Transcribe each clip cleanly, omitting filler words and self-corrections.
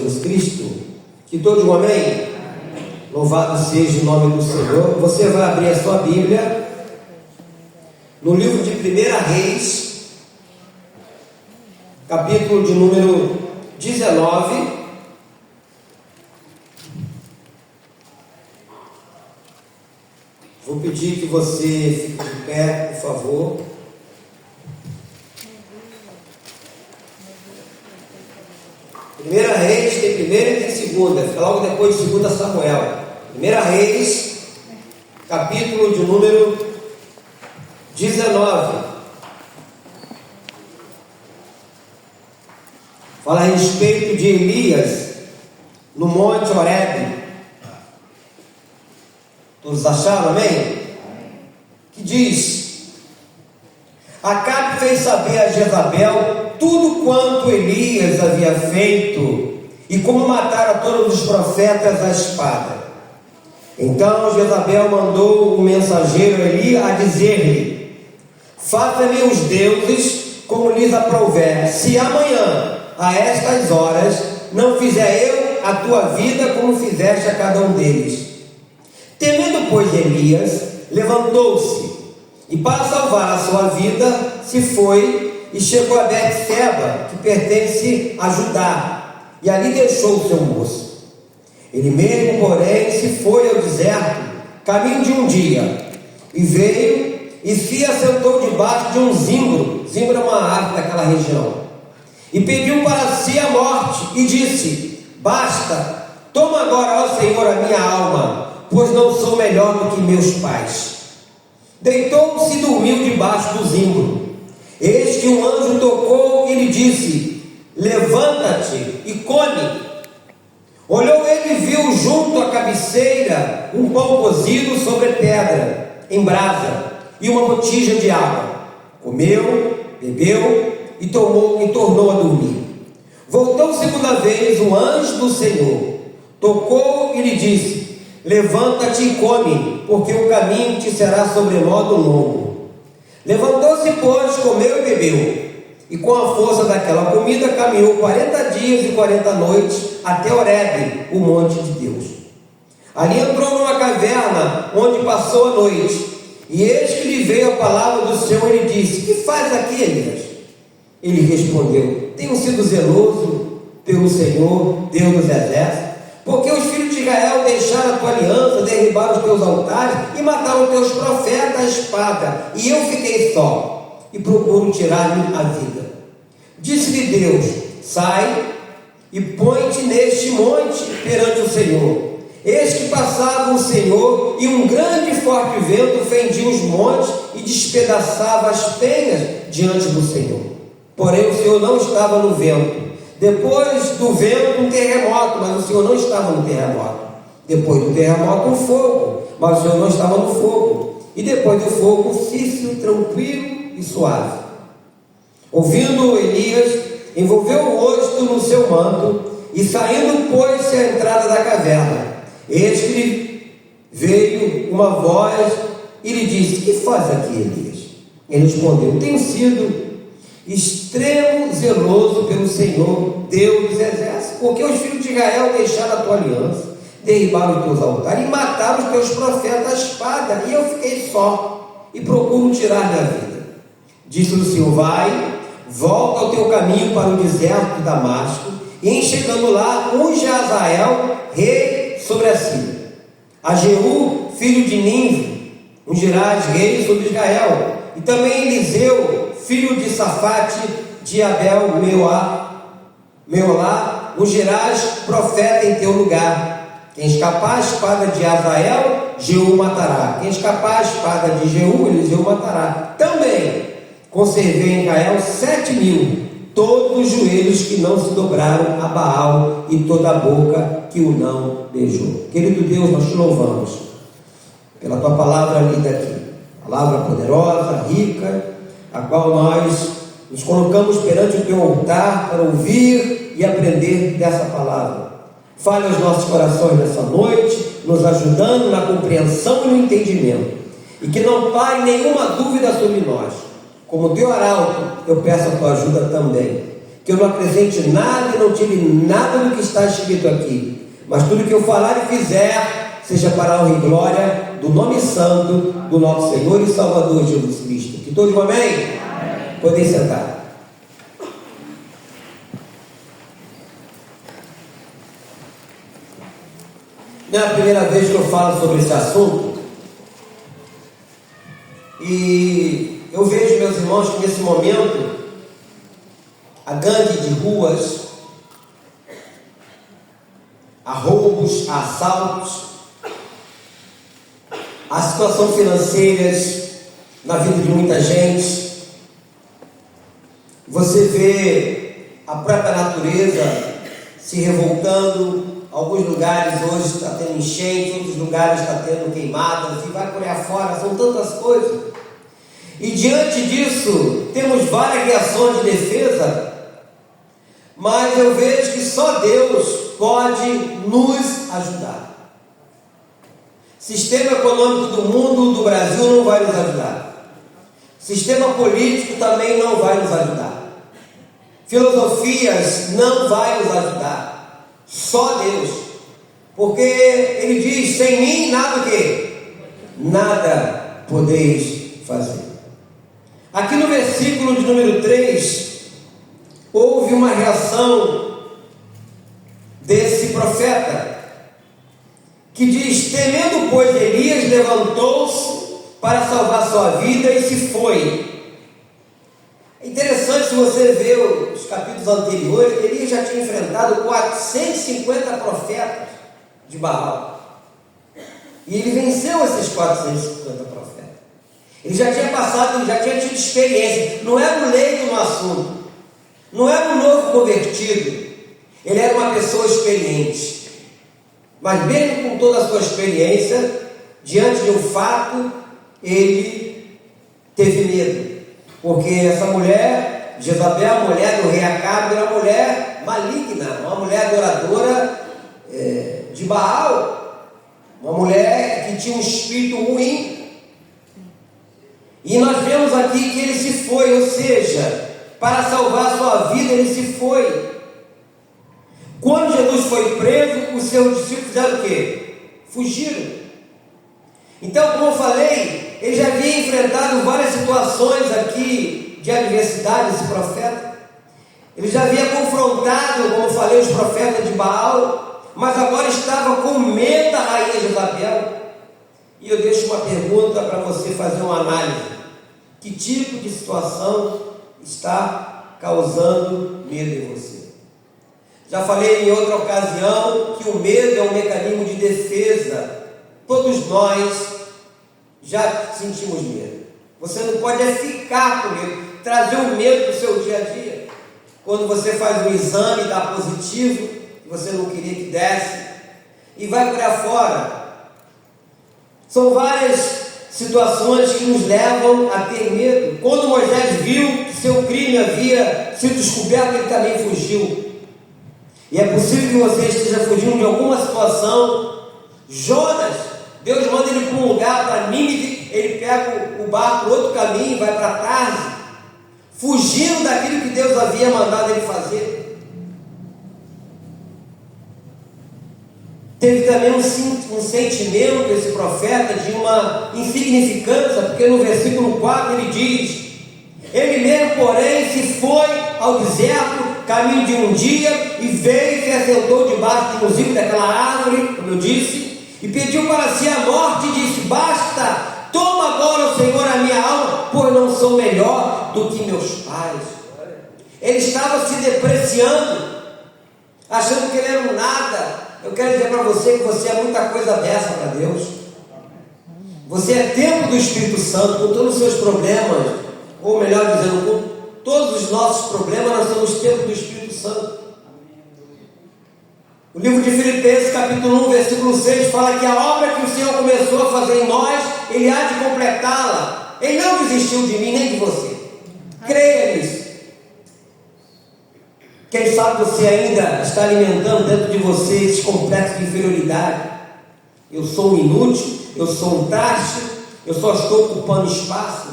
Jesus Cristo. Que todos digam amém? Louvado seja o nome do Senhor. Você vai abrir a sua Bíblia no livro de 1 Reis, capítulo de número 19. Vou pedir que você fique de pé, por favor. Primeira Reis tem primeira e tem segunda, fica logo depois de 2 Samuel. 1 Reis, capítulo de número 19. Fala a respeito de Elias no Monte Horebe. Todos acharam, amém? Que diz: Acabe fez saber a Jezabel tudo quanto Elias havia feito e como matara todos os profetas à espada. Então Jezabel mandou o mensageiro Eli a dizer-lhe: Faça-me os deuses como lhes aprouver, se amanhã a estas horas não fizer eu a tua vida como fizeste a cada um deles. Temendo, pois, Elias, levantou-se e, para salvar a sua vida, se foi e chegou a Betseba, que pertence a Judá, e ali deixou o seu moço. Ele mesmo, porém, se foi ao deserto, caminho de um dia, e veio e se assentou debaixo de um zimbro. Zimbro é uma árvore daquela região, e pediu para si a morte, e disse: Basta, toma agora, ó Senhor, a minha alma, pois não sou melhor do que meus pais. Deitou-se e dormiu debaixo do zimbro. Eis que um anjo tocou e lhe disse: Levanta-te e come. Olhou ele e viu junto à cabeceira um pão cozido sobre pedra, em brasa, e uma botija de água. Comeu, bebeu e tornou a dormir. Voltou segunda vez o anjo do Senhor, tocou e lhe disse: Levanta-te e come, porque o caminho te será sobremodo longo. Levantou-se, pois, comeu e bebeu, e com a força daquela comida caminhou 40 dias e 40 noites até Horebe, o monte de Deus. Ali entrou numa caverna, onde passou a noite, e eis que lhe veio a palavra do Senhor e lhe disse: Que fazes aqui, Elias? Ele respondeu: Tenho sido zeloso pelo Senhor, Deus dos exércitos, porque os filhos de Israel deixaram a tua aliança, derribaram os teus altares e mataram os teus profetas à espada, e eu fiquei só, e procuro tirar-me a vida. Disse-lhe Deus: Sai e põe-te neste monte perante o Senhor. Eis que passava o Senhor, e um grande e forte vento fendia os montes e despedaçava as penhas diante do Senhor. Porém o Senhor não estava no vento. Depois do vento, um terremoto, mas o Senhor não estava no terremoto. Depois do terremoto, um fogo, mas o Senhor não estava no fogo. E depois do fogo, um cício tranquilo e suave. Ouvindo Elias, envolveu o rosto no seu manto e saindo, pôs-se à entrada da caverna. Eis que lhe veio uma voz e lhe disse: Que faz aqui, Elias? Ele respondeu: Tenho sido extremo zeloso pelo Senhor, Deus dos exércitos, porque os filhos de Israel deixaram a tua aliança, derribaram os teus altares e mataram os teus profetas à espada, e eu fiquei só, e procuro tirar minha vida. Disse-lhe o Senhor: Vai, volta ao teu caminho para o deserto de Damasco, e em chegando lá, unge a Azael, rei sobre a Síria. A Jeú, filho de Nimsi, ungirás rei sobre Israel, e também Eliseu, filho de Safate, de Abel Meolá, ungirás profeta em teu lugar. Quem escapar a espada de Azael, Jeú matará. Quem escapar a espada de Jeú, Eliseu matará. Também conservei em Israel 7.000, todos os joelhos que não se dobraram a Baal e toda a boca que o não beijou. Querido Deus, nós te louvamos pela tua palavra lida aqui, palavra poderosa, rica, a qual nós nos colocamos perante o teu altar para ouvir e aprender dessa palavra. Fale aos nossos corações nessa noite, nos ajudando na compreensão e no entendimento, e que não pare nenhuma dúvida sobre nós. Como teu arauto, eu peço a tua ajuda também, que eu não acrescente nada e não tire nada do que está escrito aqui, mas tudo que eu falar e fizer, seja para a honra e glória do nome santo do nosso Senhor e Salvador Jesus Cristo. Que todos digam amém? Amém. Podem sentar. Não é a primeira vez que eu falo sobre esse assunto, e eu vejo, meus irmãos, que nesse momento a gangue de ruas, a roubos, a assaltos, a situação financeira na vida de muita gente, você vê a própria natureza se revoltando. Alguns lugares hoje está tendo enchente, outros lugares está tendo queimadas, e vai por aí afora, são tantas coisas. E diante disso, temos várias reações de defesa, mas eu vejo que só Deus pode nos ajudar. Sistema econômico do mundo, do Brasil, não vai nos ajudar. Sistema político também não vai nos ajudar. Filosofias não vai nos ajudar. Só Deus. Porque Ele diz, sem mim nada o quê? Nada podeis fazer. Aqui no versículo de número 3, houve uma reação desse profeta, que diz: temendo, pois, Elias levantou-se para salvar sua vida e se foi. É interessante, se você ver os capítulos anteriores, Elias já tinha enfrentado 450 profetas de Baal, e ele venceu esses 450 profetas. Ele já tinha passado, já tinha tido experiência. Não era um leigo no assunto, não era um novo convertido, ele era uma pessoa experiente. Mas mesmo com toda a sua experiência, diante de um fato, ele teve medo, porque essa mulher, Jezabel, a mulher do rei Acabe, era uma mulher maligna, uma mulher adoradora de Baal, uma mulher que tinha um espírito ruim. E nós vemos aqui que ele se foi, ou seja, para salvar a sua vida, ele se foi. Quando Jesus foi preso, os seus discípulos fizeram o quê? Fugiram. Então, como eu falei, ele já havia enfrentado várias situações aqui de adversidade, esse profeta. Ele já havia confrontado, como eu falei, os profetas de Baal, mas agora estava com medo da rainha Jezabel. E eu deixo uma pergunta para você fazer uma análise. Que tipo de situação está causando medo em você? Já falei em outra ocasião que o medo é um mecanismo de defesa. Todos nós já sentimos medo. Você não pode ficar com medo, trazer o medo para o seu dia a dia. Quando você faz um exame e dá positivo, que você não queria que desse, e vai para fora. São várias situações que nos levam a ter medo. Quando Moisés viu que seu crime havia sido descoberto, ele também fugiu. E é possível que você esteja fugindo de alguma situação. Jonas, Deus manda ele para um lugar, para Nínive, ele pega o barco, outro caminho, vai para Tarsis, fugindo daquilo que Deus havia mandado ele fazer. Teve também um sentimento, esse profeta, de uma insignificância, porque no versículo 4 ele diz: ele mesmo, porém, se foi ao deserto, caminho de um dia, e veio e se assentou debaixo, inclusive, daquela árvore, como eu disse, e pediu para si a morte, e disse: basta, toma agora, Senhor, a minha alma, pois não sou melhor do que meus pais. Ele estava se depreciando, achando que ele era um nada. Eu quero dizer para você que você é muita coisa dessa para Deus. Você é templo do Espírito Santo, com todos os seus problemas, ou melhor dizendo, com todos os nossos problemas, nós somos templo do Espírito Santo. O livro de Filipenses, capítulo 1, versículo 6, fala que a obra que o Senhor começou a fazer em nós, Ele há de completá-la. Ele não desistiu de mim, nem de você. Creia nisso. Quem sabe você ainda está alimentando dentro de você esse complexo de inferioridade. Eu sou um inútil, eu sou um traste, eu só estou ocupando espaço.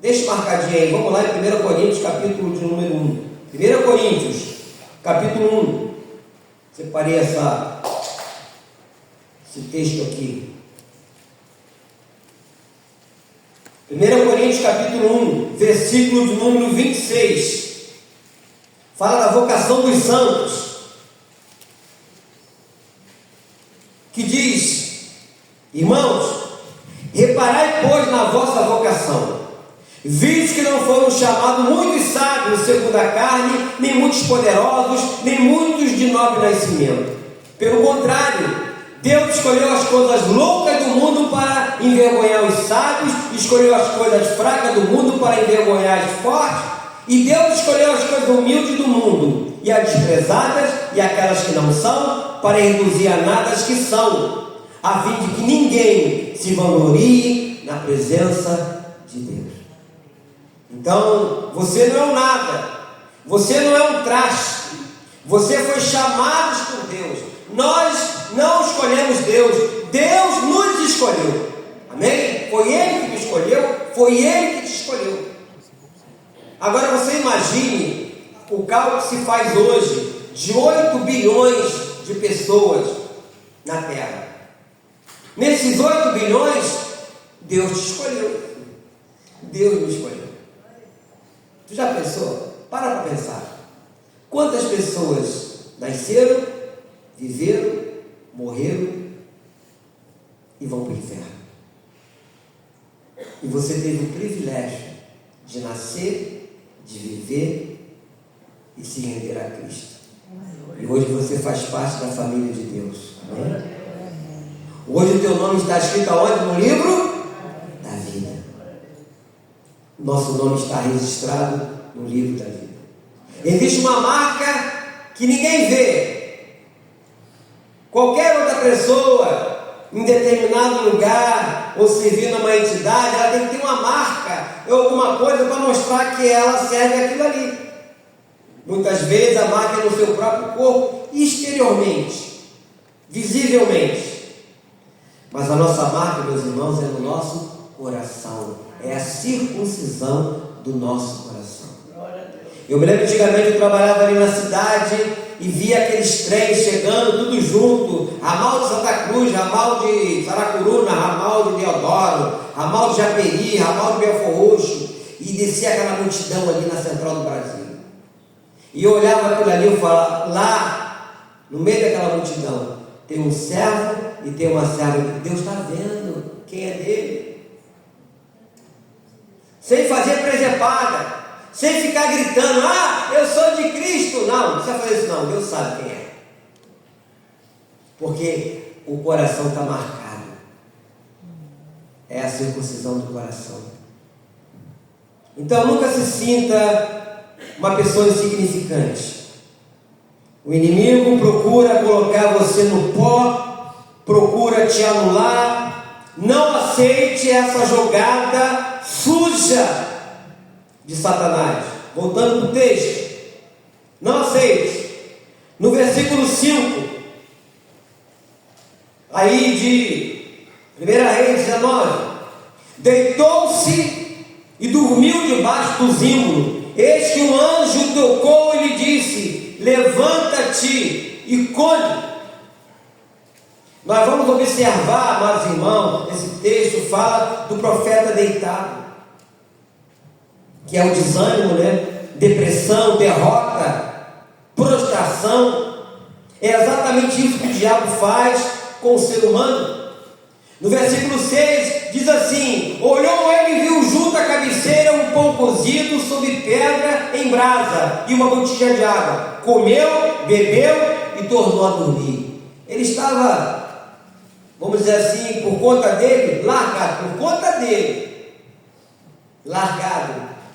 Deixa marcadinho aí, vamos lá em 1 Coríntios, capítulo de número 1. 1 Coríntios, capítulo 1. Separei esse texto aqui. 1 Coríntios, capítulo 1, versículo de número 26. Fala da vocação dos santos. Que diz: irmãos, reparai, pois, na vossa vocação, visto que não foram chamados muitos sábios segundo a carne, nem muitos poderosos, nem muitos de nobre nascimento. Pelo contrário, Deus escolheu as coisas loucas do mundo para envergonhar os sábios, escolheu as coisas fracas do mundo para envergonhar as fortes, e Deus escolheu as coisas humildes do mundo, e as desprezadas, e aquelas que não são, para reduzir a nada as que são, a fim de que ninguém se vanglorie na presença de Deus. Então, você não é um nada, você não é um traste, você foi chamado por Deus. Nós não escolhemos Deus, Deus nos escolheu. Amém? Foi Ele que me escolheu, foi Ele que te escolheu. Agora você imagine o cálculo que se faz hoje de 8 bilhões de pessoas na Terra. Nesses 8 bilhões, Deus te escolheu. Deus me escolheu. Tu já pensou? Para pensar. Quantas pessoas nasceram, viveram, morreram e vão para o inferno? E você teve o privilégio de nascer, de viver e se render a Cristo. E hoje você faz parte da família de Deus. Amém? Hoje o teu nome está escrito aonde? No livro da vida. Nosso nome está registrado no livro da vida. Existe uma marca que ninguém vê. Qualquer outra pessoa em determinado lugar ou servindo a uma entidade, ela tem que ter uma marca ou alguma coisa para mostrar que ela serve aquilo ali. Muitas vezes a marca é no seu próprio corpo, exteriormente, visivelmente. Mas a nossa marca, meus irmãos, é no nosso coração. É a circuncisão do nosso coração. Eu me lembro antigamente, eu trabalhava ali na cidade e via aqueles trens chegando, tudo junto, ramal de Santa Cruz, ramal de Saracuruna, ramal de Deodoro, ramal de Japeri, ramal de Belfor Roxo, e descia aquela multidão ali na Central do Brasil. E eu olhava aquilo ali e falava, lá, no meio daquela multidão, tem um servo e tem uma serva que Deus está vendo quem é dele. Sem fazer presepada, sem ficar gritando, eu sou de Cristo. Não precisa fazer isso não, Deus sabe quem é. Porque o coração está marcado. É a circuncisão do coração. Então nunca se sinta uma pessoa insignificante. O inimigo procura colocar você no pó, procura te anular. Não aceite essa jogada suja de Satanás. Voltando para o texto, não aceite. No versículo 5 aí de 1 Reis 19, deitou-se e dormiu debaixo do zimbro. Eis que um anjo tocou e lhe disse: levanta-te e come. Nós vamos observar, amados irmãos, esse texto fala do profeta deitado, que é o desânimo, depressão, derrota, prostração. É exatamente isso que o diabo faz com o ser humano. No versículo 6 diz assim: olhou ele e viu junto à cabeceira um pão cozido sobre pedra em brasa e uma botija de água. Comeu, bebeu e tornou a dormir. Ele estava, vamos dizer assim, por conta dele, largado,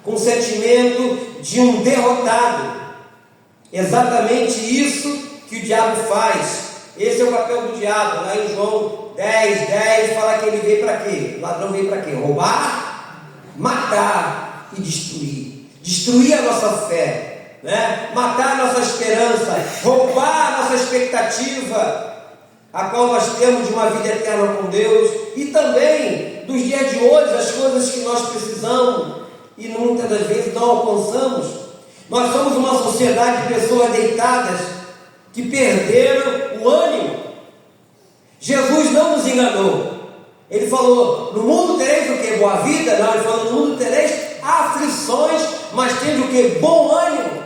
com o sentimento de um derrotado. Exatamente isso que o diabo faz. Esse é o papel do diabo. Lá em João 10 fala que ele veio para quê? O ladrão veio para quê? Roubar, matar e destruir. Destruir a nossa fé, matar a nossa esperança, roubar a nossa expectativa, a qual nós temos de uma vida eterna com Deus, e também dos dias de hoje, as coisas que nós precisamos e muitas das vezes não alcançamos. Nós somos uma sociedade de pessoas deitadas que perderam o ânimo. Jesus não nos enganou. Ele falou: no mundo tereis o que? Boa vida? Não, ele falou: no mundo tereis aflições, mas tende o que? Bom ânimo.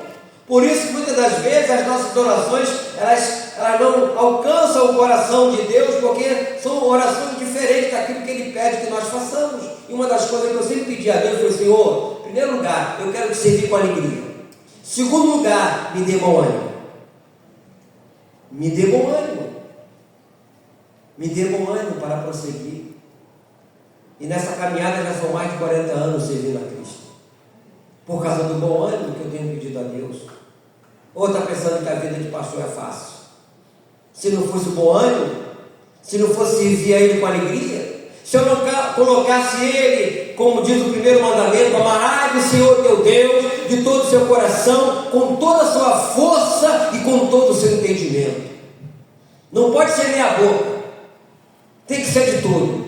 Por isso, muitas das vezes, as nossas orações, elas não alcançam o coração de Deus, porque são orações diferentes daquilo que Ele pede que nós façamos. E uma das coisas que eu sempre pedi a Deus foi: Senhor, em primeiro lugar, eu quero te servir com alegria. Segundo lugar, me dê bom ânimo. Me dê bom ânimo. Me dê bom ânimo para prosseguir. E nessa caminhada já são mais de 40 anos servindo a Cristo. Por causa do bom ânimo que eu tenho pedido a Deus. Ou está pensando que a vida de pastor é fácil? Se não fosse o bom ânimo, se não fosse servir a Ele com alegria, se eu não colocasse Ele, como diz o primeiro mandamento: amarás o Senhor teu Deus de todo o seu coração, com toda a sua força e com todo o seu entendimento. Não pode ser meia boca, tem que ser de tudo.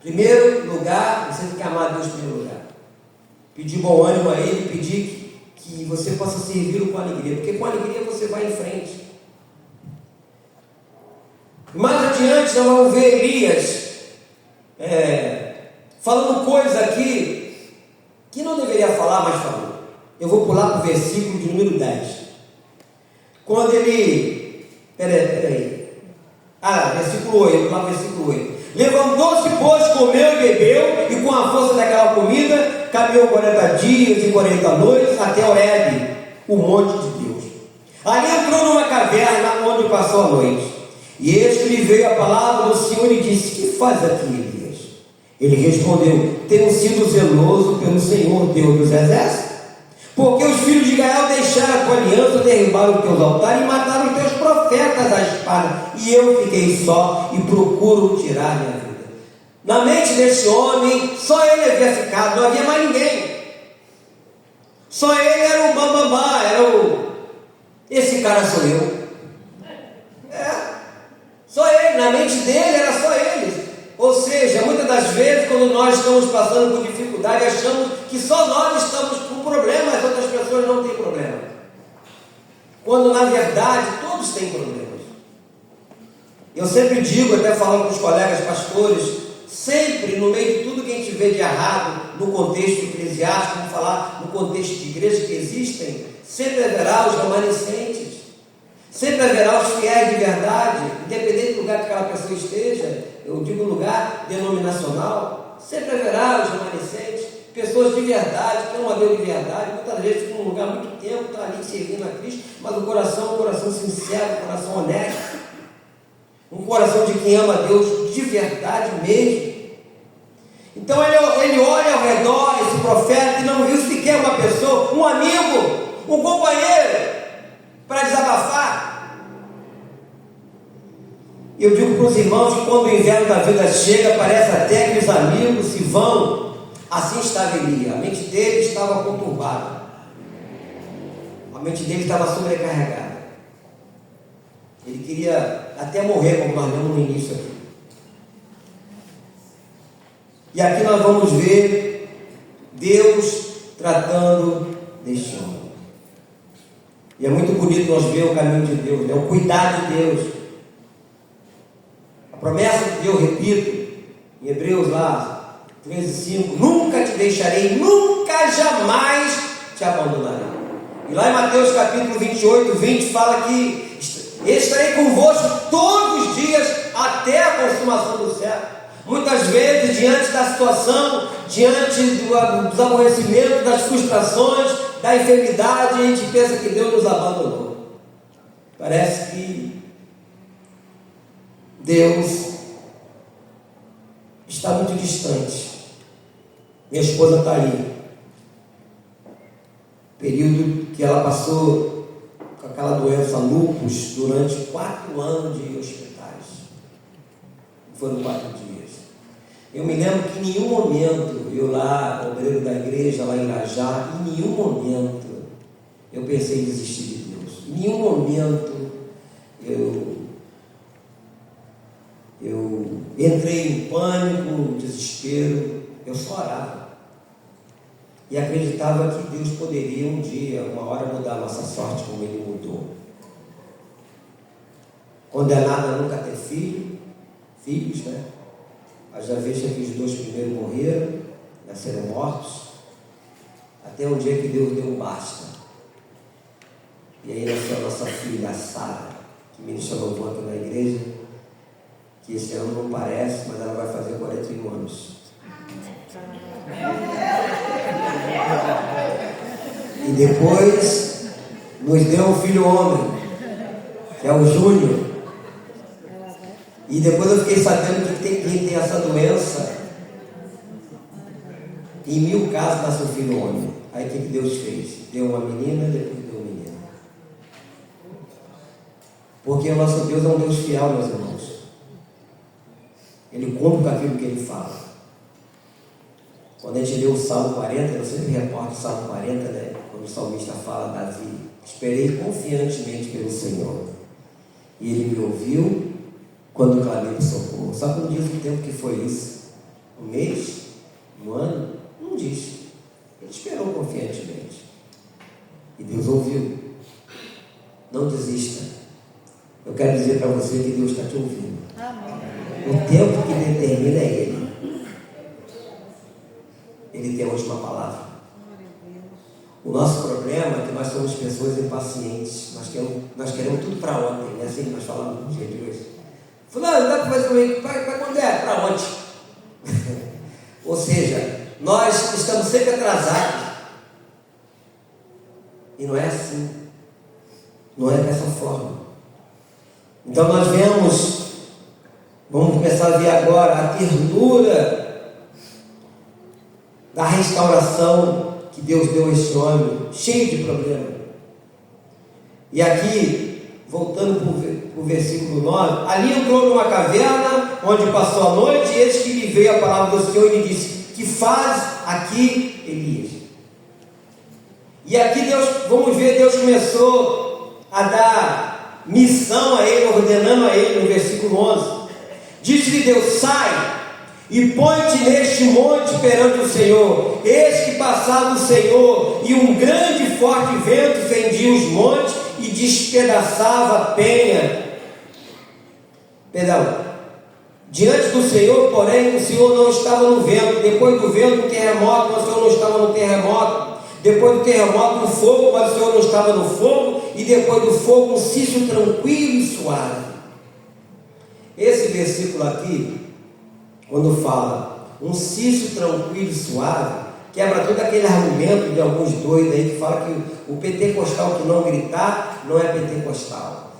Primeiro lugar, você tem que amar a Deus em primeiro lugar. Pedir bom ânimo a Ele, pedir que você possa servi-lo com alegria, porque com alegria você vai em frente. Mais adiante nós vamos ver Elias falando coisas aqui que não deveria falar, mas falou. Eu vou pular para o versículo de número 10. Quando ele... Peraí. Versículo 8, vamos lá para o versículo 8. Levantou-se, pois, comeu e bebeu, e com a força daquela comida, caminhou 40 dias e 40 noites até Horebe, o monte de Deus. Ali entrou numa caverna onde passou a noite. E eis que lhe veio a palavra do Senhor e disse: que faz aqui, Elias? Ele respondeu: tenho sido zeloso pelo Senhor, Deus dos exércitos, porque os filhos de Israel deixaram a tua aliança, derribaram os teus altares e mataram os teus profetas à espada, e eu fiquei só e procuro tirar minha vida. Na mente desse homem, só ele havia ficado, não havia mais ninguém. Só ele era o bambambá, esse cara sou eu. Só ele, na mente dele era só ele. Ou seja, muitas das vezes, quando nós estamos passando por dificuldade, achamos que só nós estamos com problema, as outras pessoas não têm problema. Quando na verdade todos têm problemas. Eu sempre digo, até falando com os colegas pastores, sempre no meio de tudo que a gente vê de errado, no contexto eclesiástico, vamos falar no contexto de igreja que existem, sempre haverá os remanescentes. Sempre haverá os fiéis de verdade, independente do lugar que aquela pessoa esteja, eu digo lugar denominacional, sempre haverá os remanescentes, pessoas de verdade, que amam a Deus de verdade, muitas vezes ficam num lugar há muito tempo, estão ali servindo a Cristo, mas o coração é um coração sincero, um coração honesto, um coração de quem ama a Deus de verdade mesmo. Então ele olha ao redor, esse profeta, e não viu sequer uma pessoa, um amigo, um companheiro, para desabafar. Eu digo para os irmãos que quando o inverno da vida chega, parece até que os amigos se vão. Assim estava Elias, a mente dele estava conturbada, a mente dele estava sobrecarregada. Ele queria até morrer, como nós vemos no início aqui. E aqui nós vamos ver Deus tratando deste homem. E é muito bonito nós ver o caminho de Deus, o cuidado de Deus. A promessa de Deus, repito, em Hebreus lá, 13:5, nunca te deixarei, nunca jamais te abandonarei. E lá em Mateus capítulo 28:20 fala que estarei convosco todos os dias até a consumação do século. Muitas vezes, diante da situação, diante dos aborrecimentos, das frustrações, da enfermidade, a gente pensa que Deus nos abandonou. Parece que Deus está muito distante. Minha esposa está aí. Período que ela passou com aquela doença lúpus durante 4 anos de hospitais. Foram 4 dias. Eu me lembro que em nenhum momento, eu lá, obreiro da igreja, lá em Irajá, em nenhum momento eu pensei em desistir de Deus. Em nenhum momento eu entrei em pânico, desespero. Eu só orava. e acreditava que Deus poderia um dia, uma hora, mudar a nossa sorte como Ele mudou. Condenado a nunca ter filhos, né? Haja vista que os 2 primeiros morreram, nasceram mortos, até um dia que Deus deu um basta. E aí nasceu a nossa filha, a Sara, que ministra louvor aqui na igreja, que esse ano não parece, mas ela vai fazer 41 anos. E depois nos deu um filho homem, que é o Júnior. E depois eu fiquei sabendo que quem tem essa doença, em 1000 casos nasce um filho homem. Aí o que Deus fez? Deu uma menina, depois deu um menino. Porque o nosso Deus é um Deus fiel, meus irmãos. Ele cumpre com aquilo que Ele fala. Quando a gente lê o Salmo 40, eu sempre reporto o Salmo 40, né? Quando o salmista fala, Davi, esperei confiantemente pelo Senhor, e Ele me ouviu quando clamei de socorro. Só que não diz o tempo que foi isso. Um mês? Um ano? Não diz. Ele esperou confiantemente. E Deus ouviu. Não desista. Eu quero dizer para você que Deus está te ouvindo. Amém. O tempo que determina é Ele. Ele tem a última palavra. O nosso problema é que nós somos pessoas impacientes. Nós queremos tudo para ontem. Não é assim que nós falamos no dia de hoje? Fulano, dá para fazer comigo? Para quando é? Para ontem. Ou seja, nós estamos sempre atrasados. E não é assim. Não é dessa forma. Então nós vamos começar a ver agora a ternura da restauração que Deus deu a este homem, cheio de problemas. E aqui, voltando para o versículo 9, ali entrou numa caverna, onde passou a noite, e eis que lhe veio a palavra do Senhor e lhe disse: que faz aqui, Elias? E aqui vamos ver, Deus começou a dar missão a ele, ordenando a ele, no versículo 11. Disse-lhe Deus: sai e põe-te neste monte perante o Senhor. Eis que passava o Senhor, e um grande e forte vento fendia os montes e despedaçava a penha. Diante do Senhor, porém, o Senhor não estava no vento. Depois do vento, um terremoto, mas o Senhor não estava no terremoto. Depois do terremoto, um fogo, mas o Senhor não estava no fogo. E depois do fogo, um cisto tranquilo e suave. Esse versículo aqui, quando fala um cisto tranquilo e suave, quebra todo aquele argumento de alguns doidos aí que falam que o pentecostal que não gritar não é pentecostal.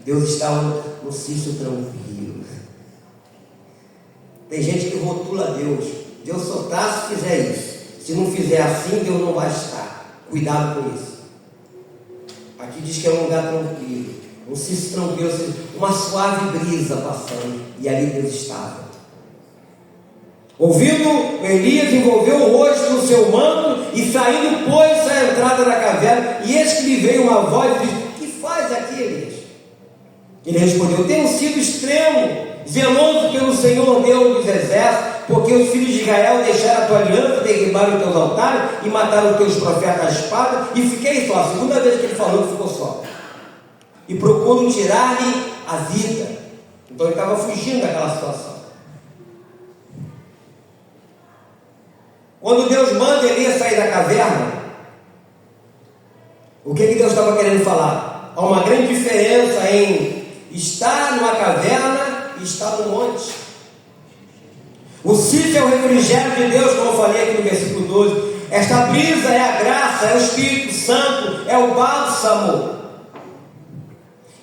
Deus estava no cisto tranquilo. Tem gente que rotula Deus. Deus só está se fizer isso. Se não fizer assim, Deus não vai estar. Cuidado com isso. Aqui diz que é um lugar tranquilo, um cisto tranquilo, ou seja, uma suave brisa passando, e ali Deus estava. Ouvindo, Elias envolveu o rosto no seu manto e saindo, pôs à entrada da caverna, e eis que lhe veio uma voz e disse: que faz aqui, Elias? Ele respondeu: tenho sido extremo, zeloso pelo Senhor Deus dos exércitos, porque os filhos de Israel deixaram a tua aliança, derribaram os teus altares e mataram os teus profetas à espada, e fiquei só. A segunda vez que ele falou, ficou só. E procuram tirar-lhe a vida. Então ele estava fugindo daquela situação. Quando Deus manda Elias sair da caverna, o que Deus estava querendo falar? Há uma grande diferença em estar numa caverna e estar no monte. O cisto é o refrigério de Deus, como eu falei aqui no versículo 12. Esta brisa é a graça, é o Espírito Santo, é o bálsamo.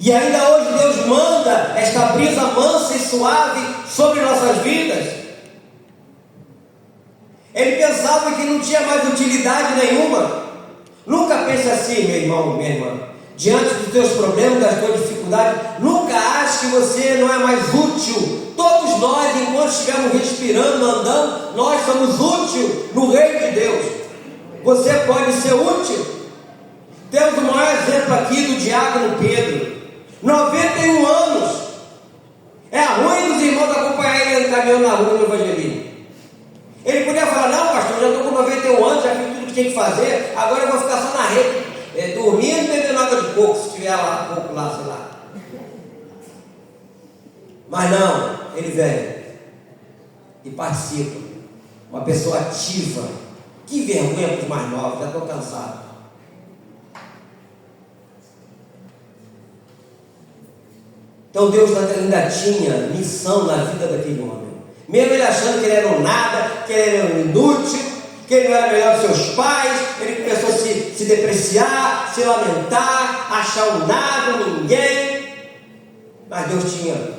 E ainda hoje Deus manda esta brisa mansa e suave sobre nossas vidas. Ele pensava que não tinha mais utilidade nenhuma. Nunca pense assim, meu irmão, minha irmã. Diante dos teus problemas, das tuas dificuldades, nunca ache que você não é mais útil. Todos nós, enquanto estivermos respirando, andando, nós somos úteis no reino de Deus. Você pode ser útil. Temos o maior exemplo aqui do diácono Pedro. 91 anos. É ruim dos irmãos acompanhar ele caminhando na rua no evangelismo. Ele podia falar: não, pastor, eu já estou com 91 anos, já Mas não, ele vem e participa. Uma pessoa ativa. Que vergonha para os mais novos, já estou cansado. Então Deus ainda tinha missão na vida daquele homem. Mesmo ele achando que ele era um nada, que ele era um inútil, que ele não era melhor que seus pais, ele começou a se depreciar, se lamentar, achar um nada, um ninguém. Mas Deus tinha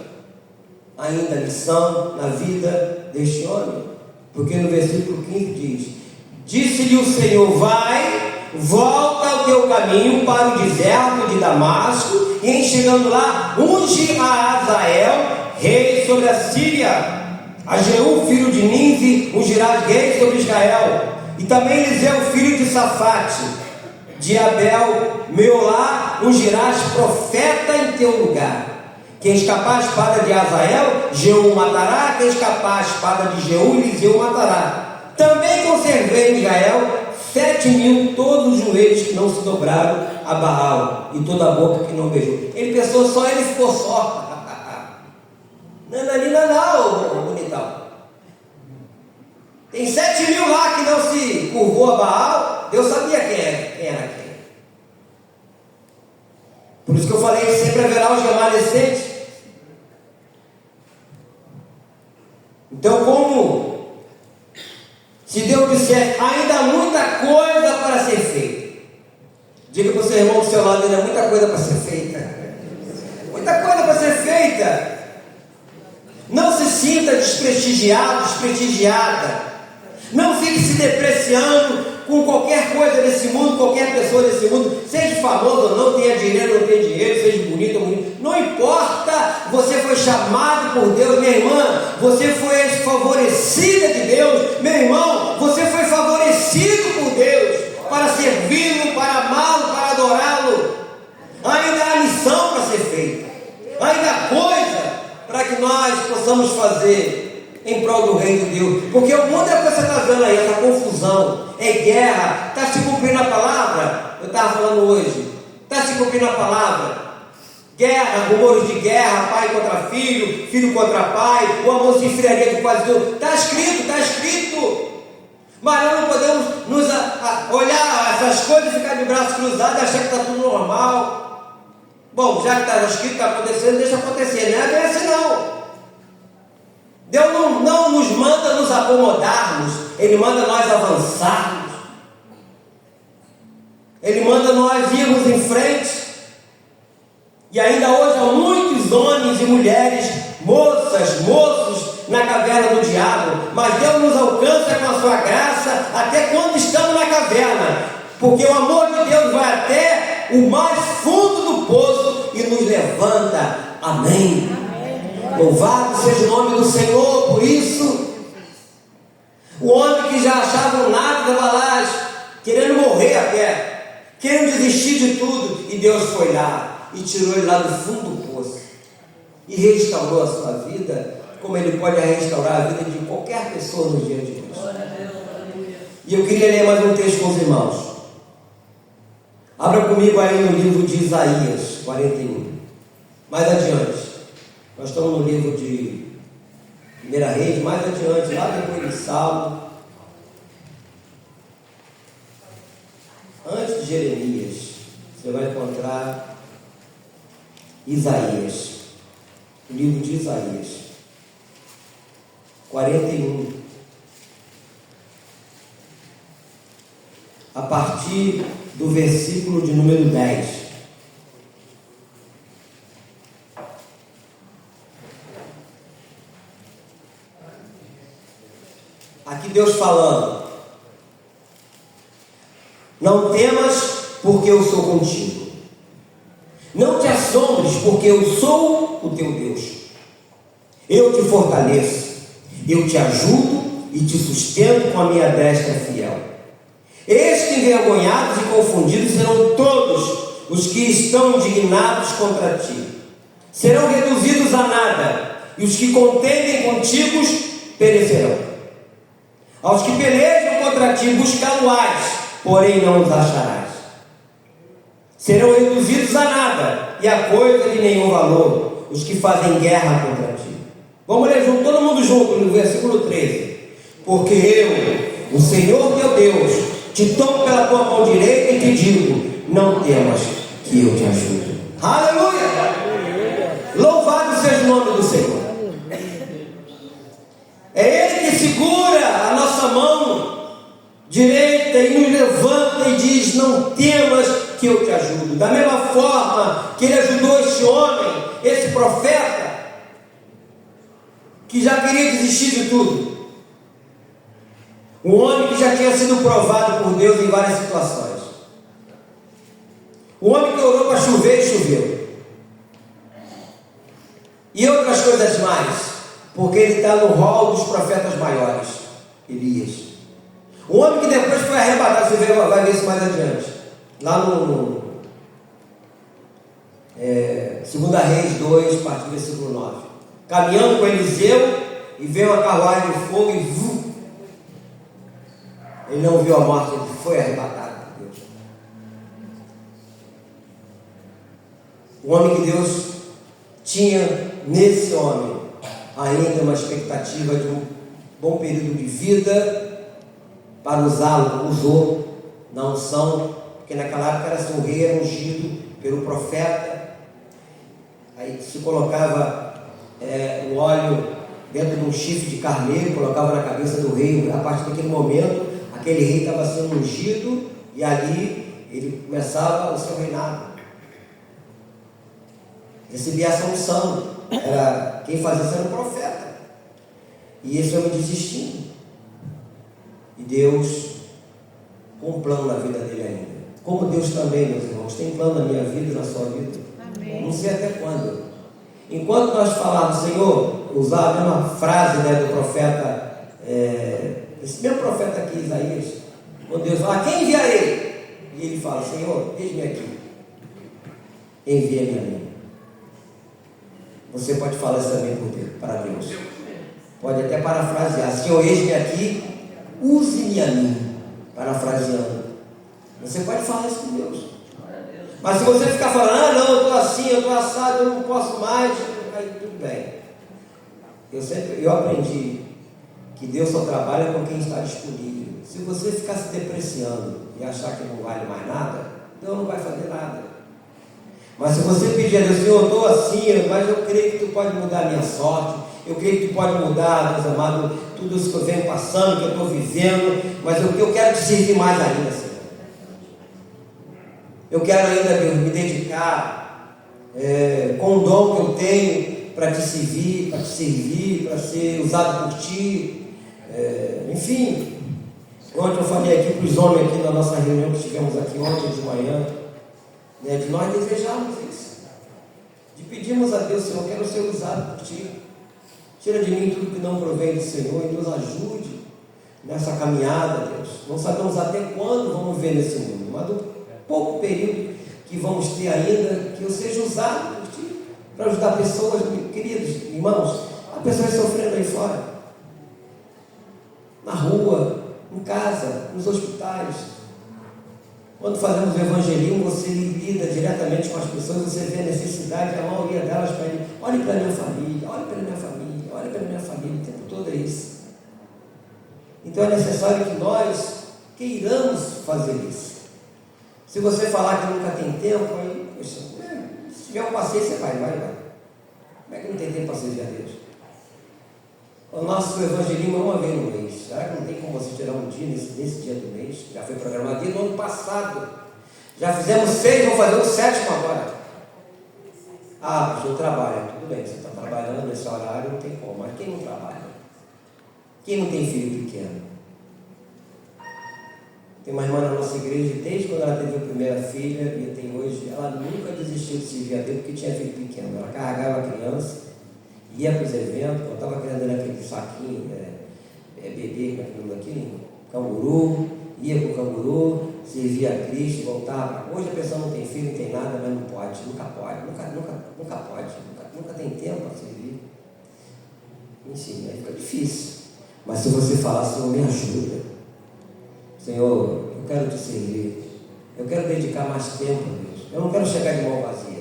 ainda missão na vida deste homem. Porque no versículo 15 diz: disse-lhe o Senhor, vai, volta ao teu caminho para o deserto de Damasco, e em chegando lá, unge a Azael, rei sobre a Síria. A Jeú, filho de Nínive, ungirás rei sobre Israel. E também Eliseu, filho de Safate, de Abel, Meolá, ungirás profeta em teu lugar. Quem escapar a espada de Azael, Jeú matará. Quem escapar a espada de Jeú, Eliseu matará. Também conservei em Israel 7.000 todos os joelhos que não se dobraram a Baal, e toda a boca que não beijou. Ele pensou só, ele ficou só. Nananina não, bonitão. Tem 7.000 lá que não se curvou a Baal. Deus sabia quem era quem. Por isso que eu falei que sempre haverá os remanescentes. Então, como se Deus disser, ainda há muita coisa para ser feita. Diga para o seu irmão do seu lado, ainda há muita coisa para ser feita. Muita coisa para ser feita. Não se sinta desprestigiado, desprestigiada. Não fique se depreciando com qualquer coisa desse mundo, qualquer pessoa desse mundo, seja famoso ou não, tenha dinheiro ou não tenha dinheiro, seja bonito ou bonito, não importa. Você foi chamado por Deus, minha irmã, você foi favorecida de Deus, meu irmão, você foi favorecido por Deus, para servi-lo, para amá-lo, para adorá-lo. Ainda há missão para ser feita, ainda há coisa para que nós possamos fazer em prol do reino de Deus. Porque o mundo é o que você está vendo aí, essa confusão, é guerra. Está se cumprindo a palavra? Eu estava falando hoje, está se cumprindo a palavra? Guerra, rumores de guerra, pai contra filho, filho contra pai, o amor se esfriaria de quase tudo. Está escrito, está escrito. Mas nós não podemos olhar essas coisas e ficar de braços cruzados e achar que está tudo normal. Bom, já que está escrito, está acontecendo, deixa acontecer. Não é bem assim não. Deus não nos manda nos acomodarmos, Ele manda nós avançarmos, Ele manda nós irmos em frente. E ainda hoje há muitos homens e mulheres, moças, moços na caverna do diabo, mas Deus nos alcança com a sua graça até quando estamos na caverna, porque o amor de Deus vai até o mais fundo do poço e nos levanta. Amém. Louvado seja o nome do Senhor. Por isso, o homem que já achava nada estava lá, querendo morrer até, querendo desistir de tudo, e Deus foi lá e tirou ele lá do fundo do poço e restaurou a sua vida, como Ele pode restaurar a vida de qualquer pessoa no dia de hoje. E eu queria ler mais um texto com os irmãos. Abra comigo aí no livro de Isaías 41. Mais adiante. Nós estamos no livro de 1 Reis, mais adiante, lá depois de Salmo, antes de Jeremias, você vai encontrar Isaías, o livro de Isaías 41, a partir do versículo de número 10. Aqui Deus falando: não temas, porque eu sou contigo. Não te assombres, porque eu sou o teu Deus. Eu te fortaleço, eu te ajudo e te sustento com a minha destra fiel. Eis que envergonhados e confundidos serão todos os que estão indignados contra ti. Serão reduzidos a nada, e os que contendem contigo perecerão. Aos que pelejam contra ti buscá-lo-ás, porém não os acharás. Serão reduzidos a nada, e a coisa de nenhum valor. os que fazem guerra contra ti. Vamos ler junto, todo mundo junto, no versículo 13. Porque eu, o Senhor teu Deus, te tomo pela tua mão direita e te digo: não temas, que eu te ajudo. Aleluia! Louvado seja o nome do Senhor. É Ele que segura a nossa mão direita e nos levanta e diz: não temas, que eu te ajudo. Da mesma forma que Ele ajudou este homem, esse profeta, que já queria desistir de tudo. Um homem que já tinha sido provado por Deus em várias situações. O homem que orou para chover e choveu. E outras coisas mais, porque ele está no rol dos profetas maiores, Elias. Um homem que depois foi arrebatado, você vai ver isso mais adiante, lá no 2 Reis 2, a partir do versículo 9. Caminhando com Eliseu, e veio uma carruagem de fogo e ele não viu a morte, ele foi arrebatado por Deus. O homem que Deus tinha nesse homem ainda uma expectativa de um bom período de vida para usá-lo, usou na unção, porque naquela época era assim, o rei era ungido pelo profeta, aí se colocava o óleo dentro de um chifre de carneiro, colocava na cabeça do rei. A partir daquele momento, aquele rei estava sendo ungido e ali ele começava o seu reinado. Recebia essa unção. Quem fazia isso era o profeta. E esse homem desistindo. E Deus com um plano na vida dele ainda. Como Deus também, meus irmãos, tem plano na minha vida e na sua vida. Amém. Não sei até quando. Enquanto nós falarmos, Senhor, usar a mesma frase do profeta, esse mesmo profeta aqui, Isaías, quando Deus fala: quem enviarei? E ele fala: Senhor, eis-me aqui, envia-me a mim. Você pode falar isso também para Deus. Pode até parafrasear: Senhor, eis-me aqui, use-me a mim. Parafraseando. Você pode falar isso com Deus. Mas se você ficar falando: não, eu estou assim, eu estou assado, eu não posso mais, aí tudo bem. Eu aprendi que Deus só trabalha com quem está disponível. Se você ficar se depreciando e achar que não vale mais nada, Deus não vai fazer nada. Mas se você pedir a Deus: Senhor, eu estou assim, mas eu creio que Tu pode mudar a minha sorte, eu creio que Tu pode mudar, Deus amado, tudo isso que eu venho passando, que eu estou vivendo, mas eu quero Te servir mais ainda, Senhor. Eu quero ainda, Deus, me dedicar com o dom que eu tenho para Te servir, para ser usado por Ti. Enfim, ontem eu falei aqui para os homens aqui na nossa reunião que tivemos aqui ontem de manhã, de nós desejarmos isso, de pedirmos a Deus: Senhor, eu quero ser usado por Ti, tira de mim tudo que não provém do Senhor e nos ajude nessa caminhada, Deus. Não sabemos até quando vamos viver nesse mundo, mas do pouco período que vamos ter ainda, que eu seja usado por Ti para ajudar pessoas, queridos irmãos, há pessoas sofrendo aí fora, na rua, em casa, nos hospitais. Quando fazemos o evangelismo, você lida diretamente com as pessoas, você vê a necessidade, a maioria delas para ir: olhe para a minha família, olhe para a minha família, olhe para a minha família, o tempo todo é isso. Então é necessário que nós queiramos fazer isso. Se você falar que nunca tem tempo, aí, poxa, se tiver um passeio, você vai. Como é que não tem tempo para servir a Deus? O nosso evangelismo é uma vez no mês. Será que não tem como você tirar um dia nesse dia do mês? Já foi programado desde o ano passado. Já fizemos 6, vamos fazer o 7º agora. Porque eu trabalho. Tudo bem, você está trabalhando nesse horário, não tem como. Mas quem não trabalha? Quem não tem filho pequeno? Tem uma irmã na nossa igreja, desde quando ela teve a primeira filha, e tem hoje, ela nunca desistiu de servir a Deus porque tinha filho pequeno. Ela carregava a criança, ia para os eventos, eu estava querendo aquele saquinho, bebê, com aquilo aqui, canguru, ia para o canguru, servia a Cristo, voltava. Hoje a pessoa não tem filho, não tem nada, mas não pode, nunca pode, nunca tem tempo para servir. Enfim, aí fica difícil. Mas se você falar: Senhor, me ajuda, Senhor, eu quero Te servir, eu quero dedicar mais tempo a Deus, eu não quero chegar de mão vazia.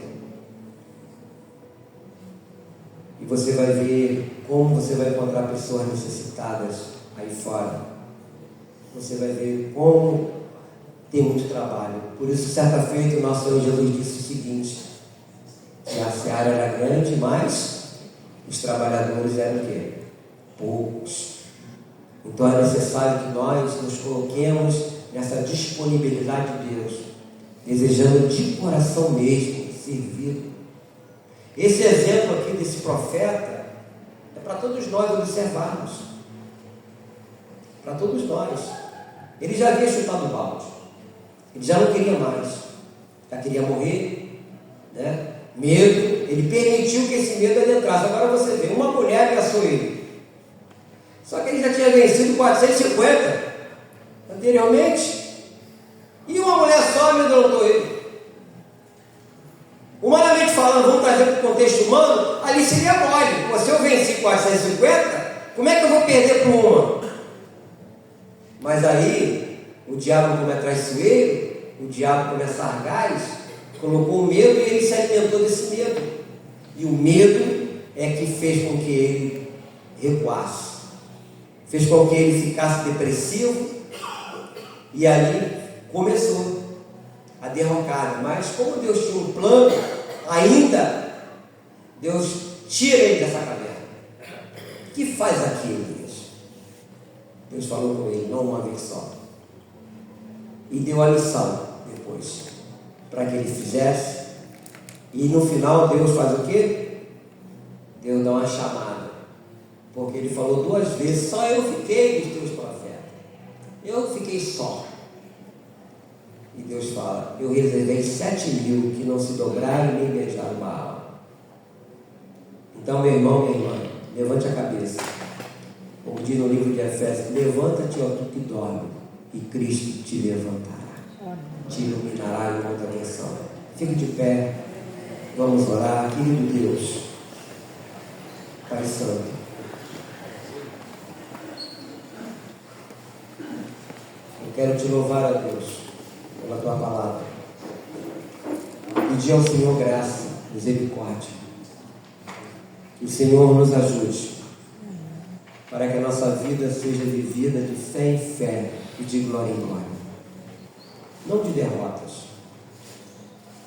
você vai ver como você vai encontrar pessoas necessitadas aí fora. Você vai ver como tem muito trabalho. Por isso, certa feita, o nosso Senhor Jesus disse o seguinte: que a seara era grande, mas os trabalhadores eram o quê? Poucos. Então é necessário que nós nos coloquemos nessa disponibilidade de Deus, desejando de coração mesmo servir. Esse exemplo aqui desse profeta é para todos nós observarmos. Para todos nós. Ele já havia chutado o balde. Ele já não queria mais. Já queria morrer, né? Medo. Ele permitiu que esse medo adentrasse. Agora você vê, uma mulher ameaçou ele. Só que ele já tinha vencido 450 anteriormente. E uma mulher só amedrontou ele. Humanamente falando, vamos trazer para o contexto humano, ali seria mole. Se eu venci 450, como é que eu vou perder por uma? Mas aí, o diabo, como é traiçoeiro, o diabo, como é sagaz, colocou o medo e ele se alimentou desse medo. E o medo é que fez com que ele recuasse. Fez com que ele ficasse depressivo. E ali começou a derrocar. Mas como Deus tinha um plano, ainda Deus tira ele dessa caverna. O que faz aqui, Elias? Deus falou com ele, não uma vez só. E deu a lição depois, para que ele fizesse. E no final Deus faz o quê? Deus dá uma chamada. Porque ele falou 2 vezes, só eu fiquei dos teus profetas. Eu fiquei só. E Deus fala, eu reservei 7.000 que não se dobraram nem beijaram Baal. Então, meu irmão, minha irmã, levante a cabeça. Como diz no livro de Efésios, levanta-te, ó tu que dorme, e Cristo te levantará, te iluminará em outra direção. Fique de pé, vamos orar. Querido Deus, Pai Santo, eu quero te louvar, a Deus, pela tua palavra. Pedir ao Senhor graça, misericórdia. Que o Senhor nos ajude para que a nossa vida seja vivida de fé em fé e de glória em glória, não de derrotas,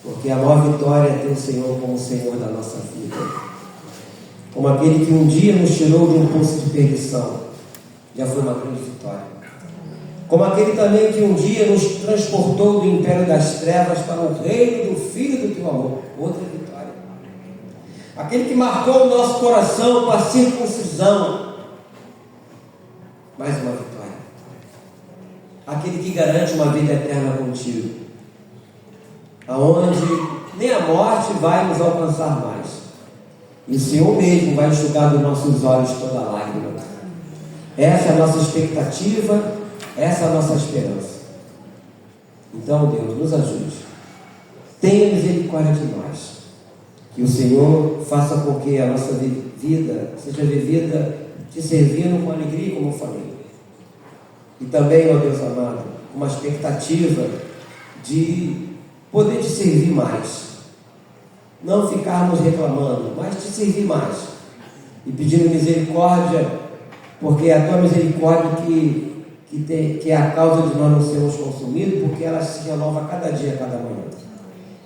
porque a maior vitória é ter o Senhor como o Senhor da nossa vida, como aquele que um dia nos tirou de um poço de perdição, já foi uma grande vitória, como aquele também que um dia nos transportou do império das trevas para o reino do Filho do teu amor, outra vitória, aquele que marcou o nosso coração com a circuncisão, mais uma vitória, aquele que garante uma vida eterna contigo, aonde nem a morte vai nos alcançar mais, e o Senhor mesmo vai enxugar dos nossos olhos toda lágrima. Essa é a nossa expectativa, essa é a nossa esperança. Então, Deus, nos ajude, tenha misericórdia de nós, que o Senhor faça com que a nossa vida seja vivida te servindo com alegria, como eu falei. E também, ó Deus amado, uma expectativa de poder te servir mais. Não ficarmos reclamando, mas te servir mais. E pedindo misericórdia, porque é a tua misericórdia que é a causa de nós não sermos consumidos, porque ela se renova cada dia, cada manhã.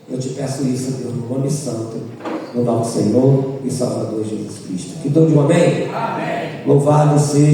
Eu te peço isso, Deus, no nome santo do nosso Senhor e Salvador Jesus Cristo. Que todo um amém? Amém. Louvado seja